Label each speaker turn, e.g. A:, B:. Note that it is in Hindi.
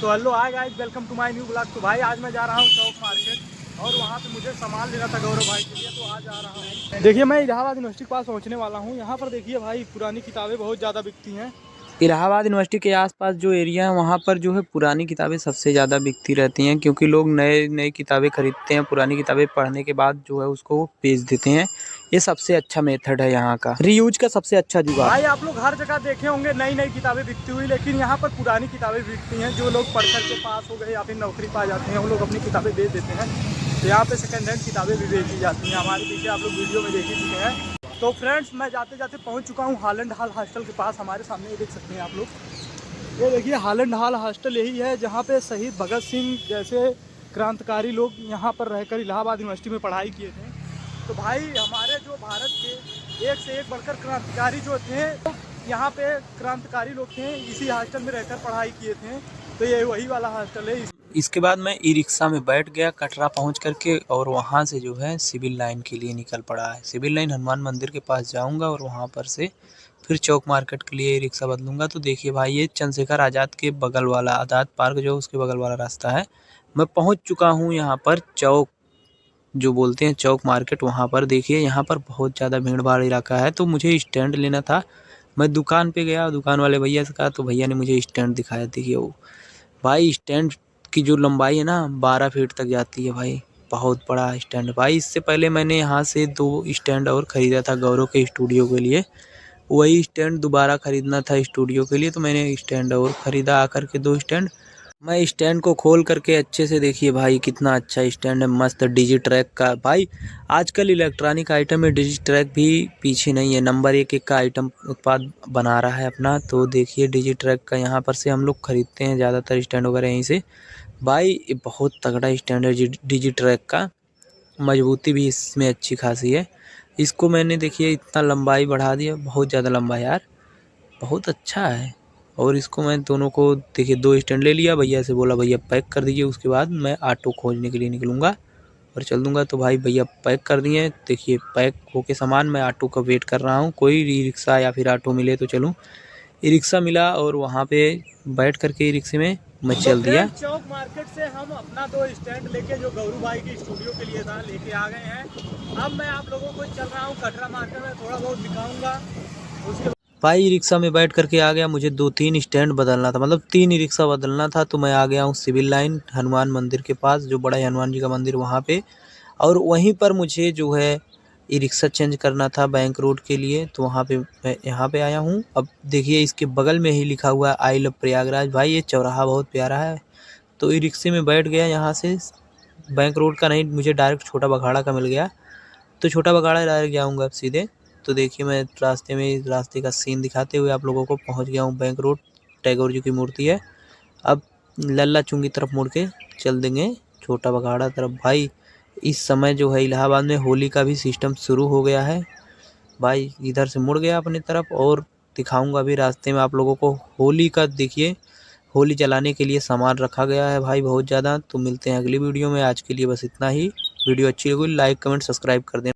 A: तो hello hi guys, welcome to my new blog. तो भाई आज मैं जा रहा हूँ चौक मार्केट और वहाँ पे मुझे सामान लेना था गौरव भाई के लिए, तो आज जा रहा हूँ। देखिए मैं इलाहाबाद यूनिवर्सिटी के पास पहुँचने वाला हूँ। यहाँ पर देखिए भाई पुरानी किताबें बहुत ज़्यादा बिकती हैं।
B: इलाहाबाद यूनिवर्सिटी के आसपास जो एरिया है वहाँ पर जो है पुरानी किताबें सबसे ज़्यादा बिकती रहती हैं, क्योंकि लोग नए नई किताबें खरीदते हैं। पुरानी किताबें पढ़ने के बाद जो है उसको बेच देते हैं। ये सबसे अच्छा मेथड है यहाँ का, रीयूज का सबसे अच्छा जुगाड़।
A: भाई आप लोग हर जगह देखे होंगे नई नई किताबें बिकती हुई, लेकिन यहाँ पर पुरानी किताबें बिकती हैं। जो लोग पढ़कर के पास हो गए या फिर नौकरी पा जाते हैं, वो लोग अपनी किताबें बेच देते हैं। तो यहाँ पे सेकंड हैंड किताबें भी बेची जाती हैं। हमारे पीछे आप लोग वीडियो में देख ही चुके हैं। तो फ्रेंड्स मैं जाते जाते पहुँच चुका हूँ हालैंड हॉल हॉस्टल के पास। हमारे सामने ये देख सकते हैं आप लोग। ये देखिए हालैंड हॉल हॉस्टल यही है जहाँ पे शहीद भगत सिंह जैसे क्रांतिकारी लोग यहाँ पर रहकर इलाहाबाद यूनिवर्सिटी में पढ़ाई किए थे। तो भाई हमारे जो भारत के एक से एक बढ़कर क्रांतिकारी जो थे, यहाँ पे क्रांतिकारी लोग थे, इसी हॉस्टल में रहकर पढ़ाई किए थे। तो ये वही वाला हॉस्टल है।
B: इसके बाद मैं ई रिक्शा में बैठ गया कटरा पहुँच करके, और वहाँ से जो है सिविल लाइन के लिए निकल पड़ा है। सिविल लाइन हनुमान मंदिर के पास जाऊँगा और वहाँ पर से फिर चौक मार्केट के लिए ई रिक्शा बदलूँगा। तो देखिए भाई ये चंद्रशेखर आज़ाद के बगल वाला आज़ाद पार्क जो उसके बगल वाला रास्ता है। मैं पहुँच चुका हूँ यहाँ पर चौक जो बोलते हैं चौक मार्केट। वहाँ पर देखिए यहाँ पर बहुत ज़्यादा भीड़ भाड़ इलाका है, तो मुझे स्टैंड लेना था। मैं दुकान पे गया, दुकान वाले भैया से कहा, तो भैया ने मुझे स्टैंड दिखाया। देखिए वो भाई स्टैंड की जो लंबाई है ना 12 फीट तक जाती है भाई, बहुत बड़ा स्टैंड भाई। इससे पहले मैंने यहाँ से 2 स्टैंड और ख़रीदा था गौरव के स्टूडियो के लिए। वही स्टैंड दोबारा ख़रीदना था स्टूडियो के लिए, तो मैंने स्टैंड और ख़रीदा आकर के 2 स्टैंड। मैं स्टैंड को खोल करके अच्छे से देखिए भाई कितना अच्छा स्टैंड है, मस्त डिजिट्रैक का। भाई आजकल इलेक्ट्रॉनिक आइटम में डिजिट्रैक भी पीछे नहीं है, नंबर 1 का आइटम उत्पाद बना रहा है अपना। तो देखिए डिजिट्रैक का यहाँ पर से हम लोग खरीदते हैं ज़्यादातर स्टैंड वगैरह यहीं से। भाई ये बहुत तगड़ा स्टैंड है डिजिट्रैक का, मजबूती भी इसमें अच्छी खासी है। इसको मैंने देखिए इतना लंबाई बढ़ा दिया, बहुत ज़्यादा लंबा है यार, बहुत अच्छा है। और इसको मैं दोनों को देखिए 2 स्टैंड ले लिया, भैया से बोला भैया पैक कर दीजिए। उसके बाद मैं ऑटो खोजने के लिए निकलूँगा और चल दूँगा। तो भाई भैया पैक कर दिए। देखिए पैक होके सामान मैं ऑटो का वेट कर रहा हूँ, कोई ई रिक्शा या फिर ऑटो मिले तो चलूँ। ई रिक्शा मिला और वहाँ पे बैठ करके ई रिक्शे में मैं चल दिया।
A: चौक मार्केट से हम अपना 2 स्टैंड लेके जो गौरू भाई के स्टूडियो के लिए था लेके आ गए हैं। अब मैं आप लोगों को चल रहा हूँ कटरा मार्केट में, थोड़ा बहुत दिखाऊंगा। उसके
B: भाई रिक्शा में बैठ करके आ गया। मुझे 2-3 स्टैंड बदलना था, मतलब 3 ही रिक्शा बदलना था। तो मैं आ गया हूँ सिविल लाइन हनुमान मंदिर के पास, जो बड़ा हनुमान जी का मंदिर वहाँ पे। और वहीं पर मुझे जो है ई रिक्शा चेंज करना था बैंक रोड के लिए। तो वहाँ पे मैं यहाँ पे आया हूँ। अब देखिए इसके बगल में ही लिखा हुआ है आई लव प्रयागराज। भाई ये चौराहा बहुत प्यारा है। तो ई रिक्शे में बैठ गया, यहाँ से बैंक रोड का नहीं, मुझे डायरेक्ट छोटा बखाड़ा का मिल गया। तो छोटा बखाड़ा डायरेक्ट जाऊँगा अब सीधे। तो देखिए मैं रास्ते में रास्ते का सीन दिखाते हुए आप लोगों को पहुंच गया हूं बैंक रोड। टैगोर जी की मूर्ति है। अब लल्ला चुंगी तरफ मुड़ के चल देंगे छोटा बखाड़ा तरफ। भाई इस समय जो है इलाहाबाद में होली का भी सिस्टम शुरू हो गया है। भाई इधर से मुड़ गया अपनी तरफ और दिखाऊंगा अभी रास्ते में आप लोगों को होली का। देखिए होली जलाने के लिए सामान रखा गया है भाई बहुत ज़्यादा। तो मिलते हैं अगली वीडियो में, आज के लिए बस इतना ही। वीडियो अच्छी लगी लाइक कमेंट सब्सक्राइब कर दें।